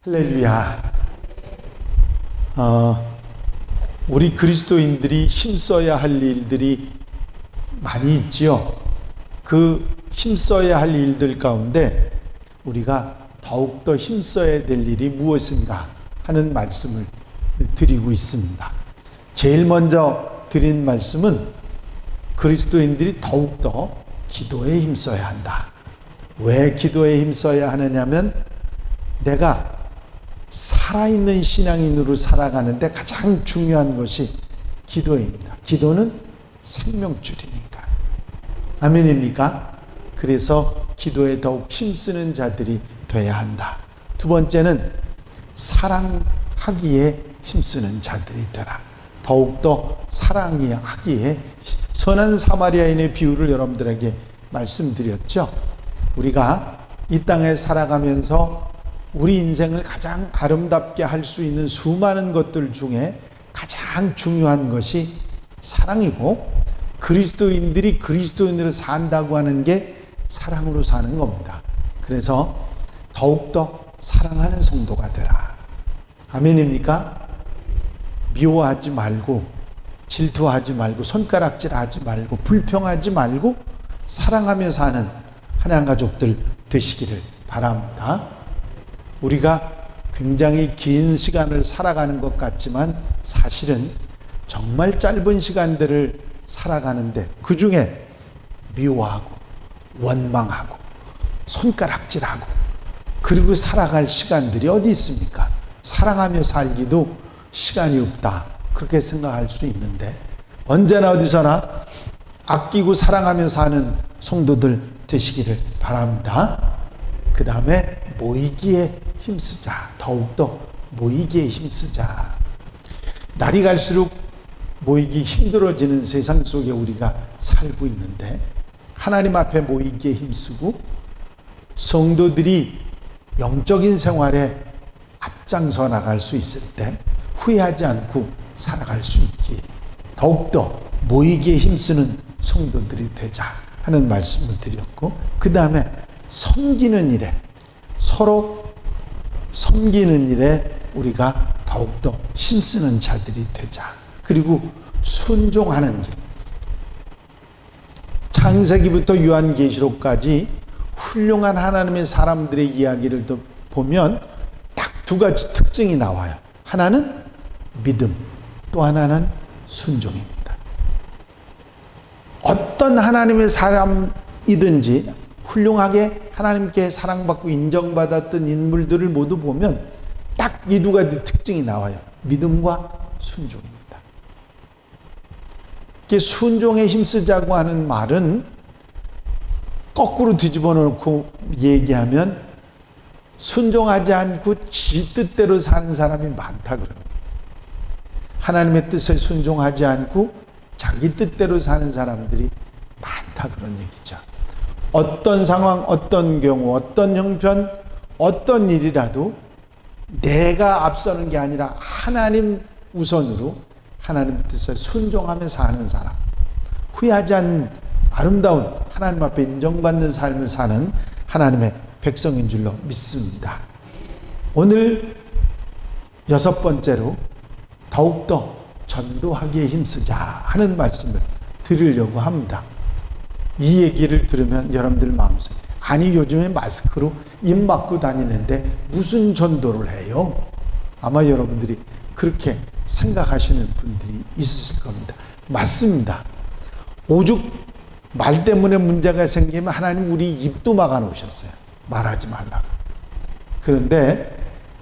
할렐루야. 우리 그리스도인들이 힘써야 할 일들이 많이 있지요. 그 힘써야 할 일들 가운데 우리가 더욱더 힘써야 될 일이 무엇인가 하는 말씀을 드리고 있습니다. 제일 먼저 드린 말씀은 그리스도인들이 더욱더 기도에 힘써야 한다. 왜 기도에 힘써야 하느냐면 내가 살아있는 신앙인으로 살아가는데 가장 중요한 것이 기도입니다. 기도는 생명줄이니까. 아멘입니까? 그래서 기도에 더욱 힘쓰는 자들이 돼야 한다. 두 번째는 사랑하기에 힘쓰는 자들이 되라. 더욱더 사랑하기에 선한 사마리아인의 비유를 여러분들에게 말씀드렸죠. 우리가 이 땅에 살아가면서 우리 인생을 가장 아름답게 할 수 있는 수많은 것들 중에 가장 중요한 것이 사랑이고, 그리스도인들이 그리스도인으로 산다고 하는 게 사랑으로 사는 겁니다. 그래서 더욱더 사랑하는 성도가 되라. 아멘입니까? 미워하지 말고, 질투하지 말고, 손가락질하지 말고, 불평하지 말고 사랑하며 사는 하나님 가족들 되시기를 바랍니다. 우리가 굉장히 긴 시간을 살아가는 것 같지만 사실은 정말 짧은 시간들을 살아가는데 그 중에 미워하고 원망하고 손가락질하고 그리고 살아갈 시간들이 어디 있습니까? 사랑하며 살기도 시간이 없다, 그렇게 생각할 수 있는데 언제나 어디서나 아끼고 사랑하며 사는 성도들 되시기를 바랍니다. 그 다음에 모이기에 힘쓰자. 더욱더 모이기에 힘쓰자. 날이 갈수록 모이기 힘들어지는 세상 속에 우리가 살고 있는데 하나님 앞에 모이기에 힘쓰고 성도들이 영적인 생활에 앞장서 나갈 수 있을 때 후회하지 않고 살아갈 수 있기에 더욱더 모이기에 힘쓰는 성도들이 되자 하는 말씀을 드렸고, 그 다음에 섬기는 일에, 서로 섬기는 일에 우리가 더욱더 힘쓰는 자들이 되자. 그리고 순종하는 길. 창세기부터 요한계시록까지 훌륭한 하나님의 사람들의 이야기를 또 보면 딱 두 가지 특징이 나와요. 하나는 믿음, 또 하나는 순종입니다. 어떤 하나님의 사람이든지 훌륭하게 하나님께 사랑받고 인정받았던 인물들을 모두 보면 딱 이 두 가지 특징이 나와요. 믿음과 순종입니다. 순종에 힘쓰자고 하는 말은 거꾸로 뒤집어 놓고 얘기하면 순종하지 않고 지 뜻대로 사는 사람이 많다 그럽니다. 하나님의 뜻에 순종하지 않고 자기 뜻대로 사는 사람들이 많다 그런 얘기죠. 어떤 상황, 어떤 경우, 어떤 형편, 어떤 일이라도 내가 앞서는 게 아니라 하나님 우선으로 하나님 뜻에 순종하며 사는 사람, 후회하지 않는 아름다운 하나님 앞에 인정받는 삶을 사는 하나님의 백성인 줄로 믿습니다. 오늘 여섯 번째로 더욱더 전도하기에 힘쓰자 하는 말씀을 드리려고 합니다. 이 얘기를 들으면 여러분들 마음속에, 아니 요즘에 마스크로 입 막고 다니는데 무슨 전도를 해요? 아마 여러분들이 그렇게 생각하시는 분들이 있으실 겁니다. 맞습니다. 오죽 말 때문에 문제가 생기면 하나님 우리 입도 막아 놓으셨어요. 말하지 말라고. 그런데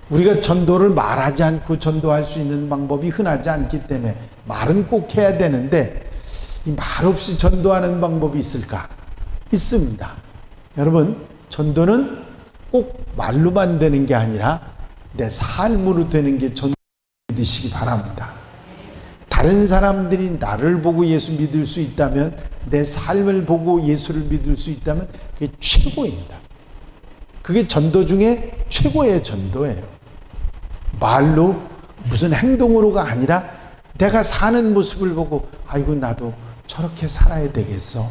우리가 전도를 말하지 않고 전도할 수 있는 방법이 흔하지 않기 때문에 말은 꼭 해야 되는데 이 말 없이 전도하는 방법이 있을까? 있습니다. 여러분, 전도는 꼭 말로만 되는 게 아니라 내 삶으로 되는 게 전도 믿으시기 바랍니다. 다른 사람들이 나를 보고 예수 믿을 수 있다면, 내 삶을 보고 예수를 믿을 수 있다면 그게 최고입니다. 그게 전도 중에 최고의 전도예요. 말로 무슨 행동으로가 아니라 내가 사는 모습을 보고 아이고 나도 저렇게 살아야 되겠어,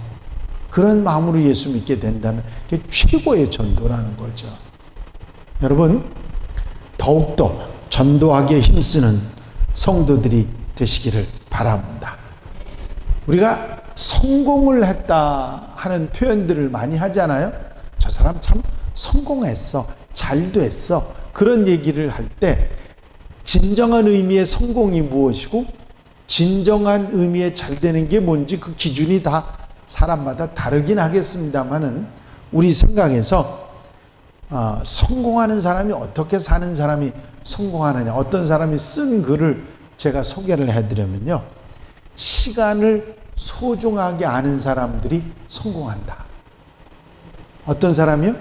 그런 마음으로 예수 믿게 된다면 그게 최고의 전도라는 거죠. 여러분, 더욱더 전도하기에 힘쓰는 성도들이 되시기를 바랍니다. 우리가 성공을 했다 하는 표현들을 많이 하잖아요. 저 사람 참 성공했어, 잘도 했어, 그런 얘기를 할 때 진정한 의미의 성공이 무엇이고 진정한 의미의 잘 되는 게 뭔지 그 기준이 다 사람마다 다르긴 하겠습니다만은 우리 생각에서 성공하는 사람이 어떻게 사는 사람이 성공하느냐, 어떤 사람이 쓴 글을 제가 소개를 해드리면요, 시간을 소중하게 아는 사람들이 성공한다. 어떤 사람이요?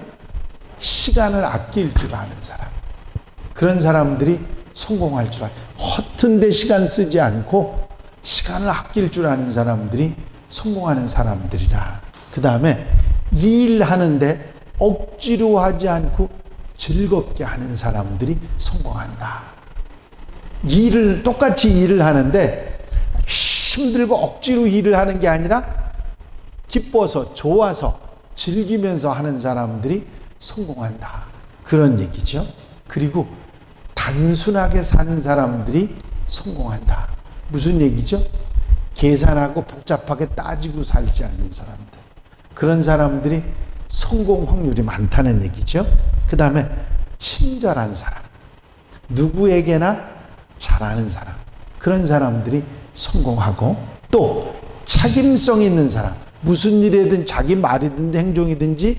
시간을 아낄 줄 아는 사람. 그런 사람들이 성공할 줄 알아요. 허튼 데 시간 쓰지 않고 시간을 아낄 줄 아는 사람들이 성공하는 사람들이라. 그 다음에 일하는데 억지로 하지 않고 즐겁게 하는 사람들이 성공한다. 똑같이 일을 하는데 힘들고 억지로 일을 하는 게 아니라 기뻐서, 좋아서, 즐기면서 하는 사람들이 성공한다. 그런 얘기죠. 그리고 단순하게 사는 사람들이 성공한다. 무슨 얘기죠? 계산하고 복잡하게 따지고 살지 않는 사람들. 그런 사람들이 성공 확률이 많다는 얘기죠. 그 다음에 친절한 사람. 누구에게나 잘하는 사람. 그런 사람들이 성공하고, 또 책임성 있는 사람. 무슨 일이든 자기 말이든 행동이든지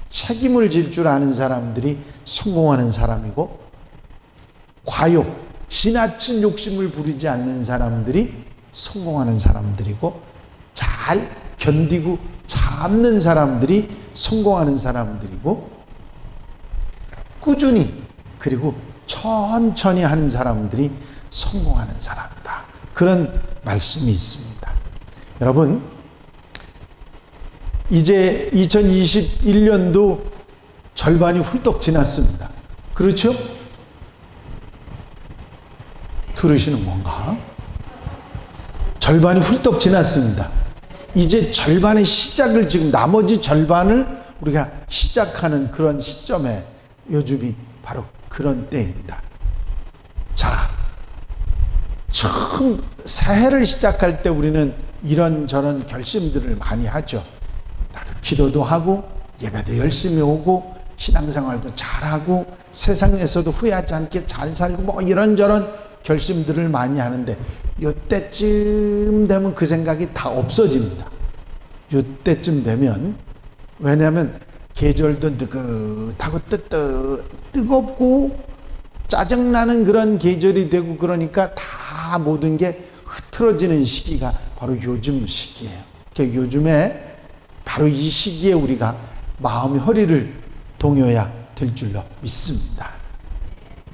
책임을 질 줄 아는 사람들이 성공하는 사람이고, 과욕, 지나친 욕심을 부리지 않는 사람들이 성공하는 사람들이고, 잘 견디고 참는 사람들이 성공하는 사람들이고, 꾸준히 그리고 천천히 하는 사람들이 성공하는 사람이다. 그런 말씀이 있습니다. 여러분, 이제 2021년도 절반이 훌떡 지났습니다. 그렇죠? 들으시는 건가? 절반이 훌떡 지났습니다. 이제 절반의 시작을, 지금 나머지 절반을 우리가 시작하는 그런 시점에 요즘이 바로 그런 때입니다. 자, 처음 새해를 시작할 때 우리는 이런저런 결심들을 많이 하죠. 나도 기도도 하고 예배도 열심히 오고 신앙생활도 잘하고 세상에서도 후회하지 않게 잘 살고 뭐 이런저런 결심들을 많이 하는데, 요때쯤 되면 그 생각이 다 없어집니다. 요때쯤 되면, 왜냐하면 계절도 느긋하고 뜨겁고 짜증나는 그런 계절이 되고, 그러니까 다 모든 게 흐트러지는 시기가 바로 요즘 시기예요. 그러니까 요즘에 바로 이 시기에 우리가 마음의 허리를 동여야 될 줄로 믿습니다.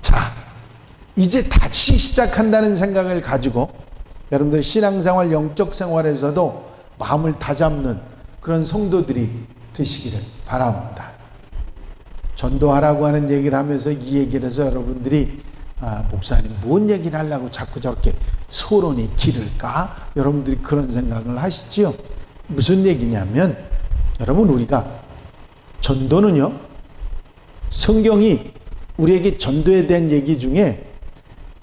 자, 이제 다시 시작한다는 생각을 가지고 여러분들 신앙생활, 영적 생활에서도 마음을 다잡는 그런 성도들이 되시기를 바랍니다. 전도하라고 하는 얘기를 하면서 이 얘기를 해서 여러분들이 목사님 뭔 얘기를 하려고 자꾸 저렇게 소론이 길을까? 여러분들이 그런 생각을 하시지요. 무슨 얘기냐면, 여러분, 우리가 전도는요, 성경이 우리에게 전도에 대한 얘기 중에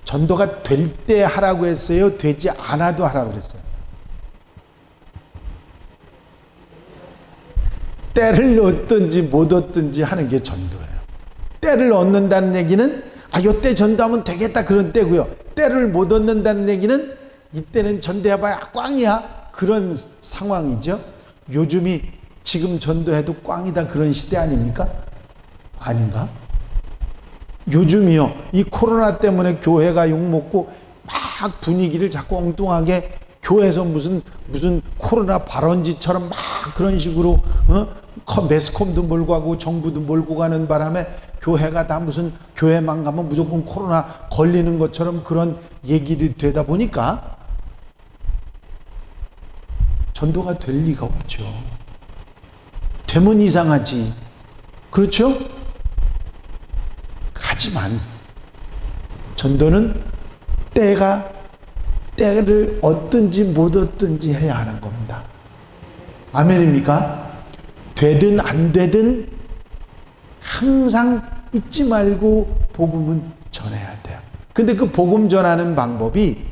전도가 될 때 하라고 했어요? 되지 않아도 하라고 그랬어요? 때를 얻든지 못 얻든지 하는 게 전도예요. 때를 얻는다는 얘기는 요때 전도하면 되겠다 그런 때고요. 때를 못 얻는다는 얘기는 이때는 전도해봐야 꽝이야 그런 상황이죠. 요즘이 지금 전도해도 꽝이다 그런 시대 아닙니까? 아닌가? 요즘이요, 이 코로나 때문에 교회가 욕먹고 막 분위기를 자꾸 엉뚱하게, 교회에서 무슨 코로나 발원지처럼 막 그런 식으로 매스컴도 몰고 가고 정부도 몰고 가는 바람에 교회가 다 무슨, 교회만 가면 무조건 코로나 걸리는 것처럼 그런 얘기들이 되다 보니까 전도가 될 리가 없죠. 되면 이상하지. 그렇죠? 하지만 전도는 때를 얻든지 못 얻든지 해야 하는 겁니다. 아멘입니까? 되든 안 되든 항상 잊지 말고 복음은 전해야 돼요. 근데 그 복음 전하는 방법이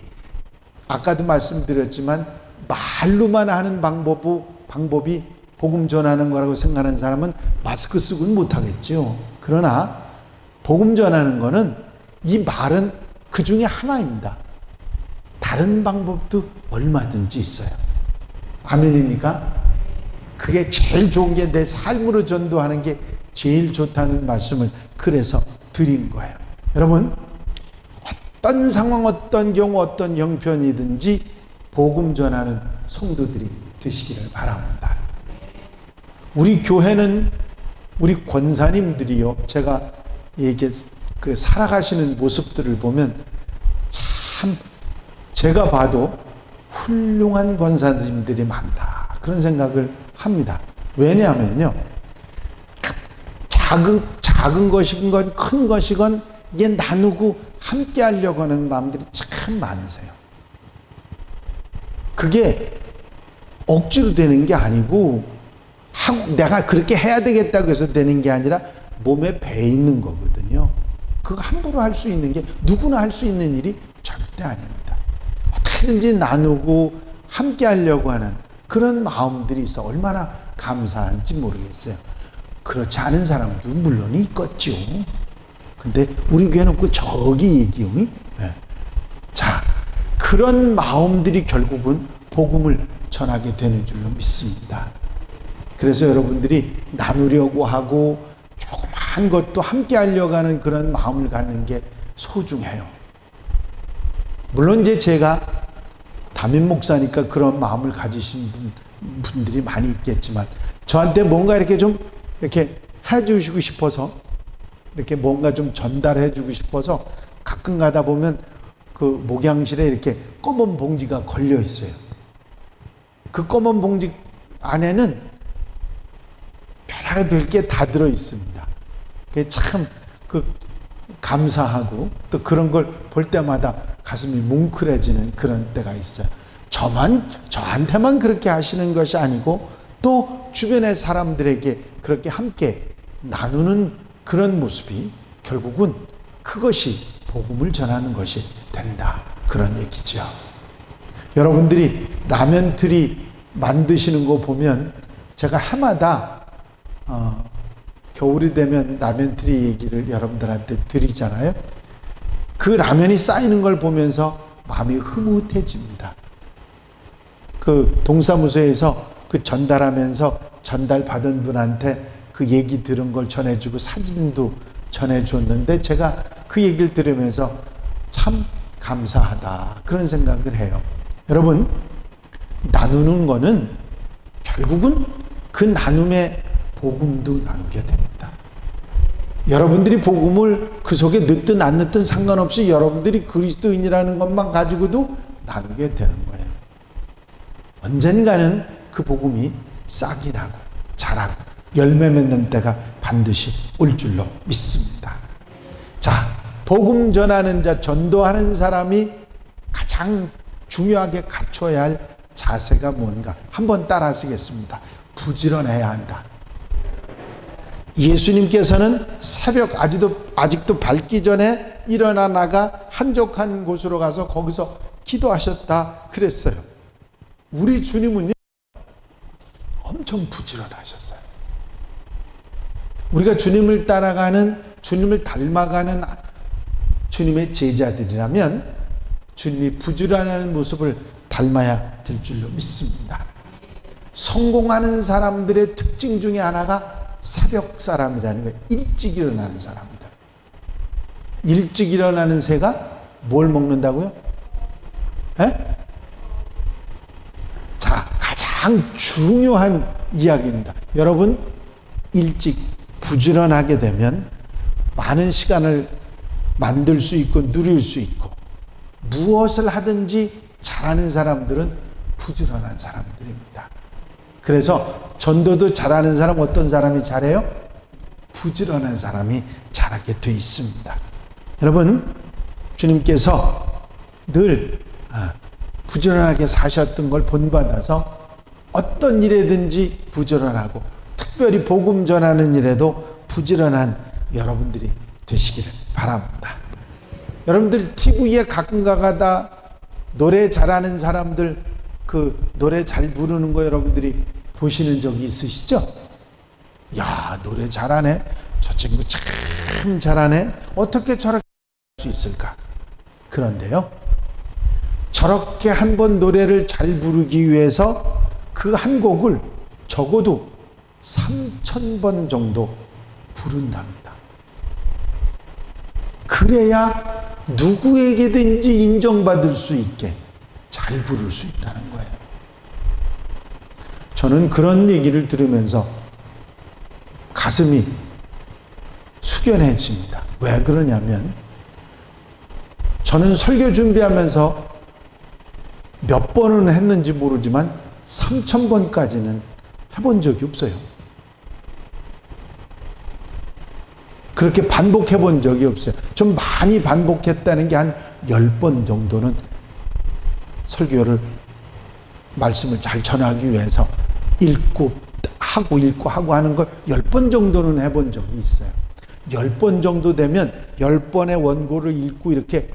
아까도 말씀드렸지만 말로만 하는 방법이 복음 전하는 거라고 생각하는 사람은 마스크 쓰고는 못하겠죠. 그러나 복음 전하는 거는 이 말은 그 중에 하나입니다. 다른 방법도 얼마든지 있어요. 아멘입니까? 그게 제일 좋은 게 내 삶으로 전도하는 게 제일 좋다는 말씀을 그래서 드린 거예요. 여러분, 어떤 상황, 어떤 경우, 어떤 형편이든지 복음 전하는 성도들이 되시기를 바랍니다. 우리 교회는 우리 권사님들이요, 제가 그 살아가시는 모습들을 보면 참 제가 봐도 훌륭한 권사님들이 많다, 그런 생각을 합니다. 왜냐하면요, 작은 것이건 큰 것이건 이게 나누고 함께 하려고 하는 마음들이 참 많으세요. 그게 억지로 되는 게 아니고 내가 그렇게 해야 되겠다고 해서 되는 게 아니라 몸에 배 있는 거거든요. 그거 함부로 할 수 있는 게, 누구나 할 수 있는 일이 절대 아닙니다. 어떻게든지 나누고 함께 하려고 하는 그런 마음들이 있어 얼마나 감사한지 모르겠어요. 그렇지 않은 사람도 물론 있겠죠. 근데 우리 교회는 그 저기 얘기요. 네. 자, 그런 마음들이 결국은 복음을 전하게 되는 줄로 믿습니다. 그래서 여러분들이 나누려고 하고 조그마한 것도 함께 하려고 하는 그런 마음을 갖는 게 소중해요. 물론 이제 제가 담임 목사니까 그런 마음을 가지신 분들이 많이 있겠지만, 저한테 뭔가 이렇게 좀 이렇게 해주시고 싶어서, 이렇게 뭔가 좀 전달해주고 싶어서 가끔 가다 보면 그 목양실에 이렇게 검은 봉지가 걸려 있어요. 그 검은 봉지 안에는 별의별 게 다 들어 있습니다. 그게 참 감사하고 또 그런 걸 볼 때마다 가슴이 뭉클해지는 그런 때가 있어요. 저한테만 그렇게 하시는 것이 아니고 또 주변의 사람들에게 그렇게 함께 나누는 그런 모습이 결국은 그것이 복음을 전하는 것이 된다, 그런 얘기죠. 여러분들이 라면 트리 만드시는 거 보면 제가 해마다 겨울이 되면 라면 트리 얘기를 여러분들한테 드리잖아요. 그 라면이 쌓이는 걸 보면서 마음이 흐뭇해집니다. 그 동사무소에서 그 전달하면서 전달받은 분한테 그 얘기 들은 걸 전해주고 사진도 전해줬는데, 제가 그 얘기를 들으면서 참 감사하다, 그런 생각을 해요. 여러분, 나누는 거는 결국은 그 나눔의 복음도 나누게 됩니다. 여러분들이 복음을 그 속에 넣든 안 넣든 상관없이 여러분들이 그리스도인이라는 것만 가지고도 나누게 되는 거예요. 언젠가는 그 복음이 싹이 나고 자라고 열매 맺는 때가 반드시 올 줄로 믿습니다. 자, 복음 전하는 자, 전도하는 사람이 가장 중요하게 갖춰야 할 자세가 뭔가 한번 따라 하시겠습니다. 부지런해야 한다. 예수님께서는 새벽 아직도 밝기 전에 일어나 나가 한적한 곳으로 가서 거기서 기도하셨다 그랬어요. 우리 주님은요, 엄청 부지런하셨어요. 우리가 주님을 따라가는, 주님을 닮아가는 주님의 제자들이라면 주님이 부지런하는 모습을 닮아야 될 줄로 믿습니다. 성공하는 사람들의 특징 중에 하나가 새벽 사람이라는 거예요. 일찍 일어나는 사람들. 일찍 일어나는 새가 뭘 먹는다고요? 에? 자, 가장 중요한 이야기입니다. 여러분, 일찍 부지런하게 되면 많은 시간을 만들 수 있고 누릴 수 있고, 무엇을 하든지 잘하는 사람들은 부지런한 사람들입니다. 그래서 전도도 잘하는 사람, 어떤 사람이 잘해요? 부지런한 사람이 잘하게 돼 있습니다. 여러분, 주님께서 늘 부지런하게 사셨던 걸 본받아서 어떤 일에든지 부지런하고, 특별히 복음 전하는 일에도 부지런한 여러분들이 되시기를 바랍니다. 여러분들 TV에 가끔 가다 노래 잘하는 사람들 그 노래 잘 부르는 거 여러분들이 보시는 적이 있으시죠? 야, 노래 잘하네. 저 친구 참 잘하네. 어떻게 저렇게 할 수 있을까? 그런데요, 저렇게 한 번 노래를 잘 부르기 위해서 그 한 곡을 적어도 3,000번 정도 부른답니다. 그래야 누구에게든지 인정받을 수 있게 잘 부를 수 있다는 거예요. 저는 그런 얘기를 들으면서 가슴이 숙연해집니다. 왜 그러냐면 저는 설교 준비하면서 몇 번은 했는지 모르지만 3,000번까지는 해본 적이 없어요. 그렇게 반복해 본 적이 없어요. 좀 많이 반복했다는 게 한 10번 정도는 설교를, 말씀을 잘 전하기 위해서 읽고 하고 하는 걸 10번 정도는 해본 적이 있어요. 10번 정도 되면 10번의 원고를 읽고 이렇게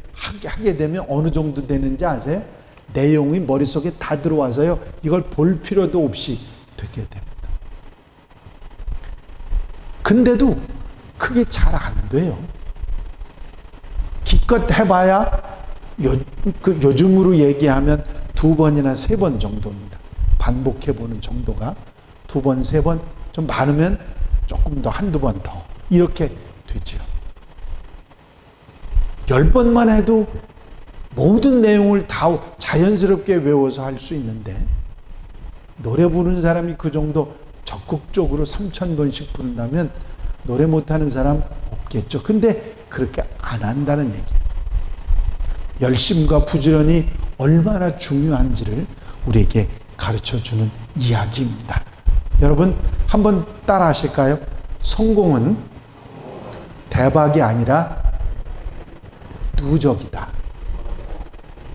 하게 되면 어느 정도 되는지 아세요? 내용이 머릿속에 다 들어와서요, 이걸 볼 필요도 없이 되게 됩니다. 근데도 그게 잘 안 돼요. 기껏 해봐야 요즘으로 얘기하면 2번이나 3번 정도입니다. 반복해보는 정도가 2번, 3번, 좀 많으면 조금 더, 한두 번 더 이렇게 되죠. 10번만 해도 모든 내용을 다 자연스럽게 외워서 할 수 있는데, 노래 부르는 사람이 그 정도 적극적으로 3,000번씩 부른다면 노래 못하는 사람 없겠죠. 근데 그렇게 안 한다는 얘기예요. 열심과 부지런히 얼마나 중요한지를 우리에게 가르쳐주는 이야기입니다. 여러분 한번 따라 하실까요? 성공은 대박이 아니라 누적이다.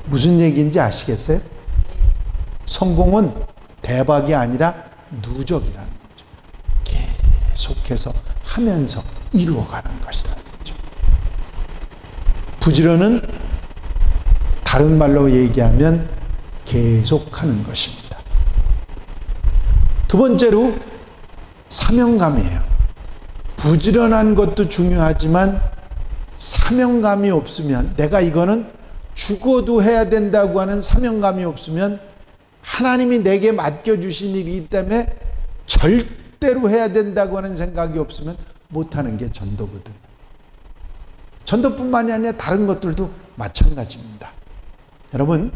무슨 얘기인지 아시겠어요? 성공은 대박이 아니라 누적이라는 거죠. 계속해서 하면서 이루어가는 것이라는 거죠. 부지런은 다른 말로 얘기하면 계속하는 것입니다. 두 번째로 사명감이에요. 부지런한 것도 중요하지만 사명감이 없으면, 내가 이거는 죽어도 해야 된다고 하는 사명감이 없으면, 하나님이 내게 맡겨주신 일이기 때문에 절대로 해야 된다고 하는 생각이 없으면 못하는 게 전도거든. 전도뿐만이 아니라 다른 것들도 마찬가지입니다. 여러분,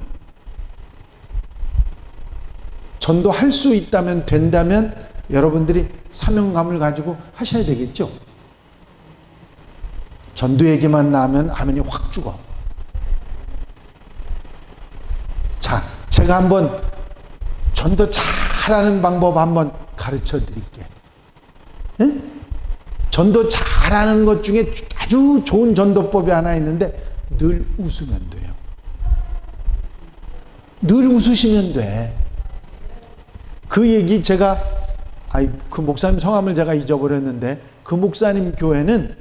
전도할 수 있다면, 된다면 여러분들이 사명감을 가지고 하셔야 되겠죠. 전도 얘기만 나오면 화면이 확 죽어. 자, 제가 한번 전도 잘하는 방법 한번 가르쳐 드릴게. 응? 전도 잘하는 것 중에 아주 좋은 전도법이 하나 있는데, 늘 웃으면 돼요. 늘 웃으시면 돼. 그 얘기 제가, 그 목사님 성함을 제가 잊어버렸는데, 그 목사님 교회는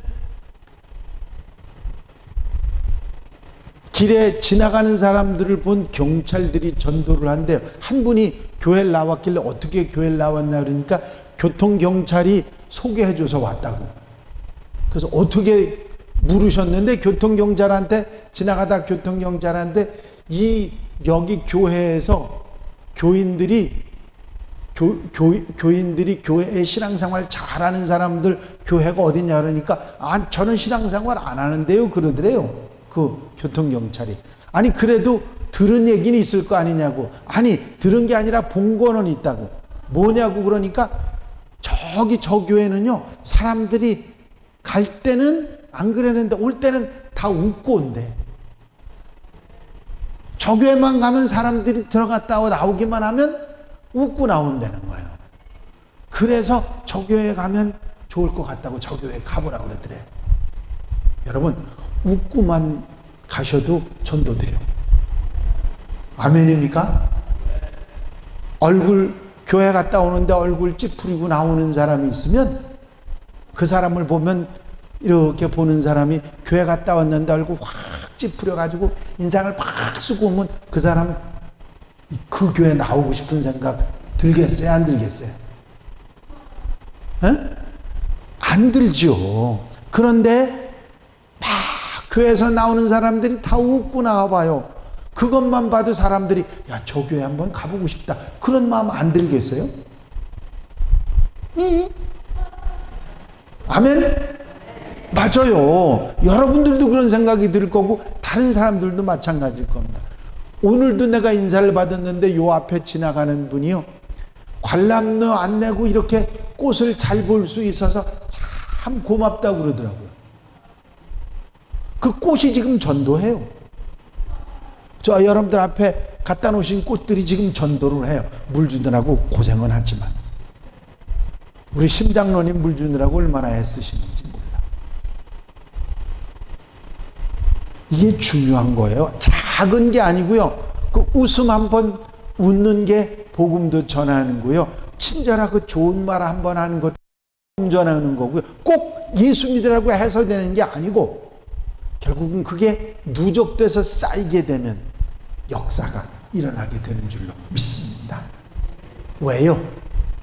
길에 지나가는 사람들을 본 경찰들이 전도를 한대요. 한 분이 교회를 나왔길래 어떻게 교회를 나왔나 그러니까 교통경찰이 소개해줘서 왔다고. 그래서 어떻게 물으셨는데, 교통경찰한테, 지나가다 교통경찰한테 여기 교회에서 교인들이 교회의 신앙생활 잘하는 사람들 교회가 어디냐 그러니까, 저는 신앙생활 안 하는데요 그러더래요. 그 교통경찰이. 아니 그래도 들은 얘기는 있을 거 아니냐고. 아니 들은 게 아니라 본 거는 있다고. 뭐냐고 그러니까, 저기 저 교회는요, 사람들이 갈 때는 안 그랬는데 올 때는 다 웃고 온대. 저 교회만 가면 사람들이 들어갔다 나오기만 하면 웃고 나온다는 거예요. 그래서 저 교회 가면 좋을 것 같다고 저 교회 가보라고 그러더래. 여러분, 웃고만 가셔도 전도돼요. 아멘입니까? 교회 갔다 오는데 얼굴 찌푸리고 나오는 사람이 있으면, 그 사람을 보면, 이렇게 보는 사람이 교회 갔다 왔는데 얼굴 확 찌푸려가지고 인상을 막 쓰고 오면 그 사람 그 교회 나오고 싶은 생각 들겠어요? 안 들겠어요? 에? 안 들죠. 그런데 막 교회에서 나오는 사람들이 다 웃고 나와봐요. 그것만 봐도 사람들이 야, 저 교회 한번 가보고 싶다. 그런 마음 안 들겠어요? 아멘? 맞아요. 여러분들도 그런 생각이 들 거고 다른 사람들도 마찬가지일 겁니다. 오늘도 내가 인사를 받았는데 요 앞에 지나가는 분이요, 관람료 안 내고 이렇게 꽃을 잘 볼 수 있어서 참 고맙다고 그러더라고요. 그 꽃이 지금 전도해요. 저 여러분들 앞에 갖다 놓으신 꽃들이 지금 전도를 해요. 물 주느라고 고생은 하지만 우리 심장로님 물 주느라고 얼마나 애쓰시는지 몰라. 이게 중요한 거예요. 작은 게 아니고요. 그 웃음 한번 웃는 게 복음도 전하는 거요. 친절하고 좋은 말 한번 하는 것도 전하는 거고요. 꼭 예수 믿으라고 해서 되는 게 아니고 결국은 그게 누적돼서 쌓이게 되면 역사가 일어나게 되는 줄로 믿습니다. 왜요?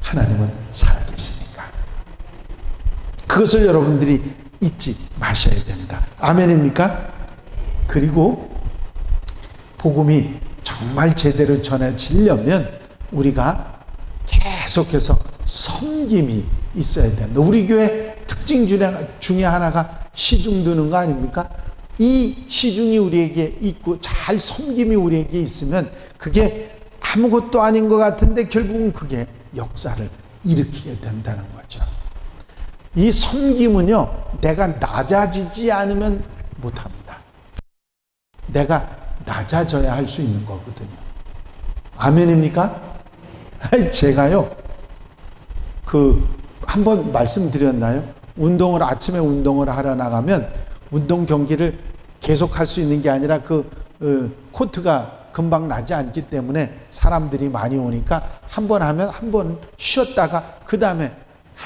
하나님은 살아계시니까. 그것을 여러분들이 잊지 마셔야 됩니다. 아멘입니까? 그리고 복음이 정말 제대로 전해지려면 우리가 계속해서 섬김이 있어야 된다. 우리 교회 특징 중에 하나가 시중 드는 거 아닙니까? 이 시중이 우리에게 있고 잘 섬김이 우리에게 있으면 그게 아무것도 아닌 것 같은데 결국은 그게 역사를 일으키게 된다는 거죠. 이 섬김은요, 내가 낮아지지 않으면 못합니다. 내가 낮아져야 할 수 있는 거거든요. 아멘입니까? 제가요, 한번 말씀드렸나요? 아침에 운동을 하러 나가면 운동 경기를 계속 할 수 있는 게 아니라 코트가 금방 나지 않기 때문에 사람들이 많이 오니까 한 번 하면 한 번 쉬었다가 그 다음에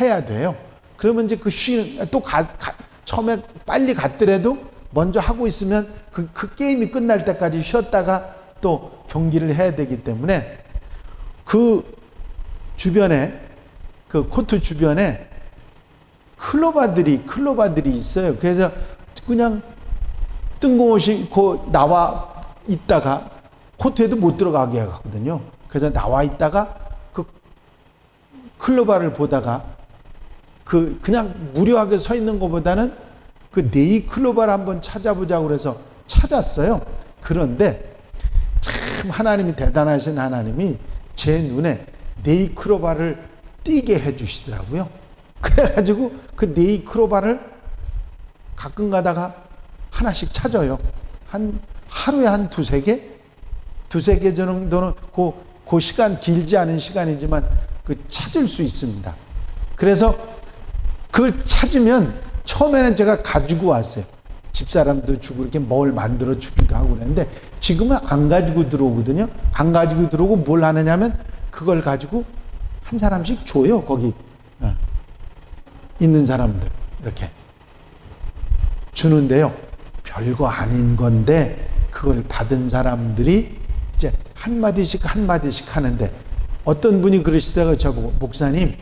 해야 돼요. 그러면 이제 처음에 빨리 갔더라도 먼저 하고 있으면 그 게임이 끝날 때까지 쉬었다가 또 경기를 해야 되기 때문에 그 주변에, 그 코트 주변에 클로바들이 있어요. 그래서 그냥 뜬금없이 나와 있다가 코트에도 못 들어가게 하거든요. 그래서 나와 있다가 그 클로바를 보다가 그냥 무료하게 서 있는 것보다는 그 네이 클로바를 한번 찾아보자고 그래서 찾았어요. 그런데 참 하나님이 대단하신 하나님이 제 눈에 네이 클로바를 띄게 해주시더라고요. 그래가지고 그 네이 클로바를 가끔 가다가 하나씩 찾아요. 하루에 한 두세 개 정도는 그 시간, 길지 않은 시간이지만 찾을 수 있습니다. 그래서 그걸 찾으면 처음에는 제가 가지고 왔어요. 집사람도 주고 이렇게 뭘 만들어 주기도 하고 그랬는데 지금은 안 가지고 들어오거든요. 안 가지고 들어오고 뭘 하느냐면 그걸 가지고 한 사람씩 줘요. 거기 있는 사람들 이렇게 주는데요. 별거 아닌 건데 그걸 받은 사람들이 이제 한마디씩 하는데 어떤 분이 그러시다가 저보고 목사님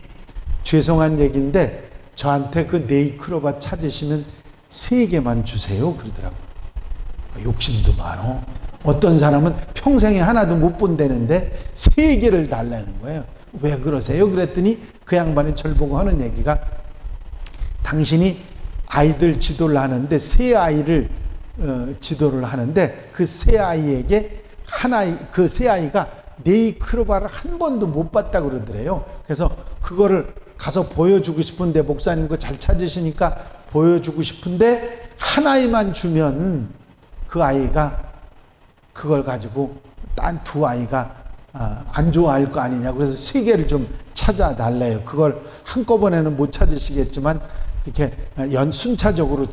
죄송한 얘기인데 저한테 그 네이클로바 찾으시면 3개만 주세요 그러더라고요. 욕심도 많어. 어떤 사람은 평생에 하나도 못 본다는데 3개를 달라는 거예요. 왜 그러세요? 그랬더니 그 양반이 저를 보고 하는 얘기가 당신이 아이들 지도를 하는데 3아이를 지도를 하는데 그 3아이에게 그 3아이가 네이클로바를 한 번도 못 봤다고 그러더래요. 그래서 그거를 가서 보여주고 싶은데 목사님 그거 잘 찾으시니까 보여주고 싶은데 한 아이만 주면 그 아이가 그걸 가지고 딴 2아이가 안 좋아할 거 아니냐고 그래서 3개를 좀 찾아달래요. 그걸 한꺼번에는 못 찾으시겠지만 이렇게 순차적으로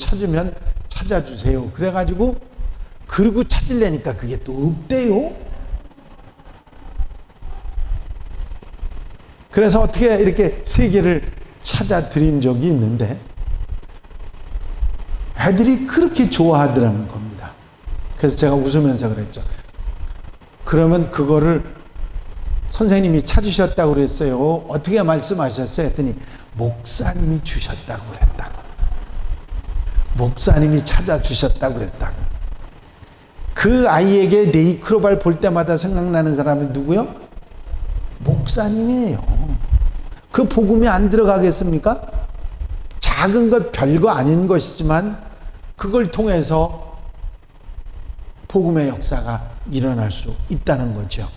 찾아주세요. 그래가지고 그리고 찾으려니까 그게 또 없대요. 그래서 어떻게 이렇게 3개를 찾아드린 적이 있는데 애들이 그렇게 좋아하더라는 겁니다. 그래서 제가 웃으면서 그랬죠. 그러면 그거를 선생님이 찾으셨다고 그랬어요. 어떻게 말씀하셨어요? 했더니 목사님이 주셨다고 그랬다고. 목사님이 찾아주셨다고 그랬다고. 그 아이에게 네이크로바를 볼 때마다 생각나는 사람이 누구요? 목사님이에요. 그 복음이 안 들어가겠습니까? 작은 것 별거 아닌 것이지만 그걸 통해서 복음의 역사가 일어날 수 있다는 거죠.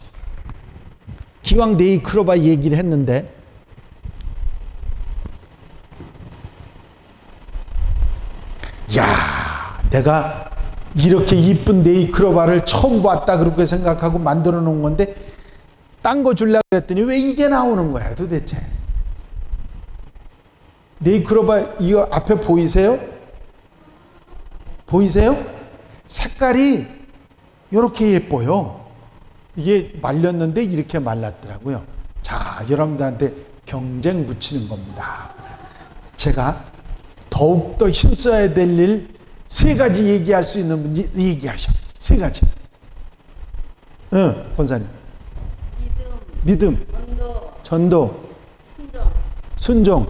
기왕 네이크로바 얘기를 했는데 야, 내가 이렇게 이쁜 네이크로바를 처음 봤다 그렇게 생각하고 만들어 놓은 건데 딴 거 주려고 그랬더니 왜 이게 나오는 거야 도대체. 네이크로바 이거 앞에 보이세요? 보이세요? 색깔이 이렇게 예뻐요. 이게 말렸는데 이렇게 말랐더라고요. 자, 여러분들한테 경쟁 붙이는 겁니다. 제가 더욱더 힘써야 될 일 세 가지 얘기할 수 있는 분이 얘기하셔. 세 가지. 응, 권사님. 믿음. 전도. 순종.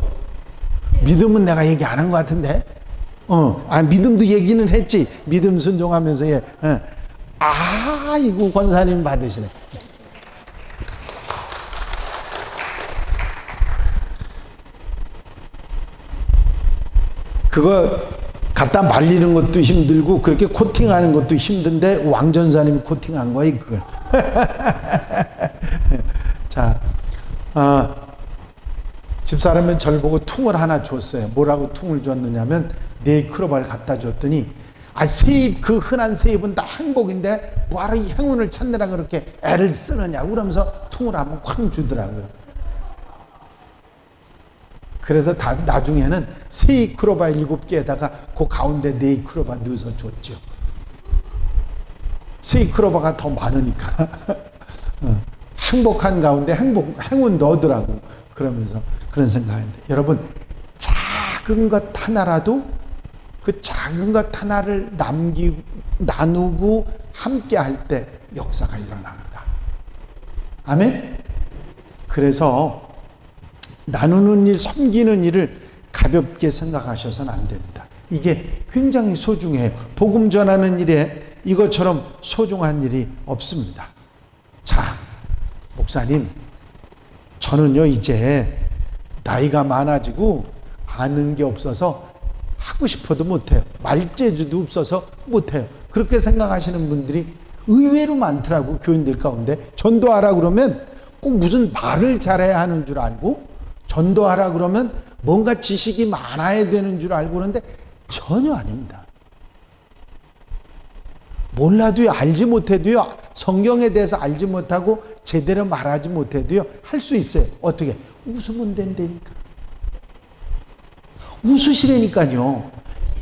믿음은 내가 얘기 안 한 것 같은데. 믿음도 얘기는 했지. 믿음 순종하면서 예. 이거 권사님 받으시네. 그거 갖다 말리는 것도 힘들고 그렇게 코팅하는 것도 힘든데 왕전사님이 코팅한 거야 그거. 자, 집사람은 저를 보고 퉁을 하나 줬어요. 뭐라고 퉁을 줬느냐면 네이크로바를 갖다 줬더니 세입, 그 흔한 세입은 다 행복인데 뭐하러 이 행운을 찾느라 그렇게 애를 쓰느냐 그러면서 퉁을 한번 쾅 주더라고요. 그래서 나중에는 세이크로바 7개에다가 그 가운데 네이크로바 넣어서 줬죠. 세이크로바가 더 많으니까 행복한 가운데 행운 넣더라고. 그러면서 그런 생각했는데 여러분, 작은 것 하나라도 그 작은 것 하나를 나누고 함께 할 때 역사가 일어납니다. 아멘? 그래서 나누는 일, 섬기는 일을 가볍게 생각하셔서는 안 됩니다. 이게 굉장히 소중해요. 복음 전하는 일에 이것처럼 소중한 일이 없습니다. 자, 목사님, 저는요 이제 나이가 많아지고 아는 게 없어서 하고 싶어도 못해요. 말재주도 없어서 못해요. 그렇게 생각하시는 분들이 의외로 많더라고. 교인들 가운데 전도하라 그러면 꼭 무슨 말을 잘해야 하는 줄 알고, 전도하라 그러면 뭔가 지식이 많아야 되는 줄 알고 그러는데 전혀 아닙니다. 몰라도요, 알지 못해도요, 성경에 대해서 알지 못하고 제대로 말하지 못해도요 할 수 있어요. 어떻게? 웃으면 된다니까. 웃으시라니까요.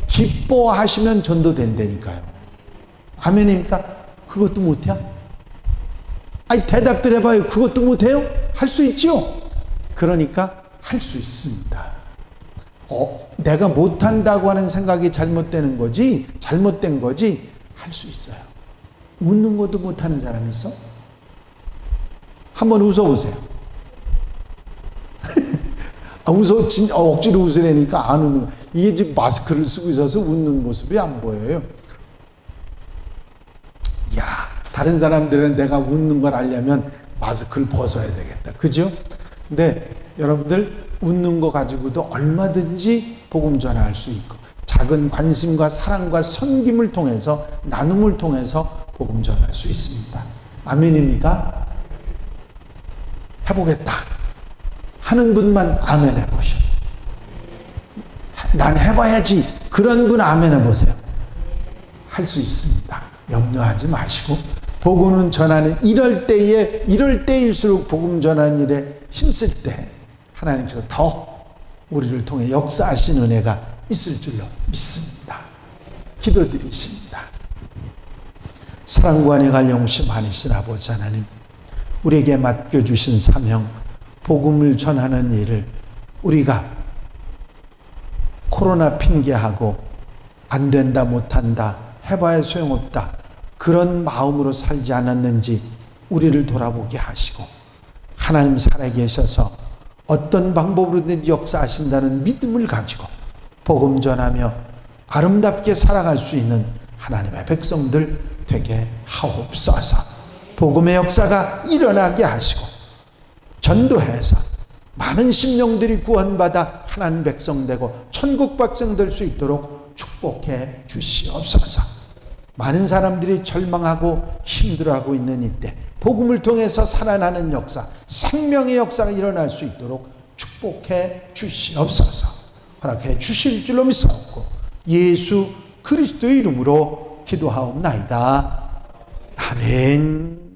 기뻐하시면 전도된다니까요. 아멘입니까? 그것도 못해요? 대답들 해봐요. 그것도 못해요? 할 수 있지요? 그러니까 할 수 있습니다. 내가 못한다고 하는 생각이 잘못된 거지 할 수 있어요. 웃는 것도 못하는 사람이 있어? 한번 웃어보세요. 억지로 웃으려니까 안 웃는. 이게 지금 마스크를 쓰고 있어서 웃는 모습이 안 보여요. 다른 사람들은 내가 웃는 걸 알려면 마스크를 벗어야 되겠다. 그죠? 근데 여러분들 웃는 거 가지고도 얼마든지 복음 전할 수 있고, 작은 관심과 사랑과 섬김을 통해서, 나눔을 통해서 복음 전할 수 있습니다. 아멘입니까? 해보겠다 하는 분만 아멘 해보셔. 난 해봐야지 그런 분 아멘 해보세요. 할 수 있습니다. 염려하지 마시고 복음은 전하는 이럴 때일수록 복음 전하는 일에 힘쓸 때 하나님께서 더 우리를 통해 역사하신 은혜가 있을 줄로 믿습니다. 기도드리십니다. 사랑과 은혜가 영시 많으신 아버지 하나님, 우리에게 맡겨주신 사명, 복음을 전하는 일을 우리가 코로나 핑계하고 안 된다, 못한다, 해봐야 소용없다, 그런 마음으로 살지 않았는지 우리를 돌아보게 하시고, 하나님 살아계셔서 어떤 방법으로든지 역사하신다는 믿음을 가지고 복음 전하며 아름답게 살아갈 수 있는 하나님의 백성들 되게 하옵소서. 복음의 역사가 일어나게 하시고 전도해서 많은 심령들이 구원받아 하나님 백성 되고 천국 백성 될 수 있도록 축복해 주시옵소서. 많은 사람들이 절망하고 힘들어하고 있는 이때 복음을 통해서 살아나는 역사, 생명의 역사가 일어날 수 있도록 축복해 주시옵소서. 허락해 주실 줄로 믿사옵고 예수 그리스도의 이름으로 기도하옵나이다. 아멘.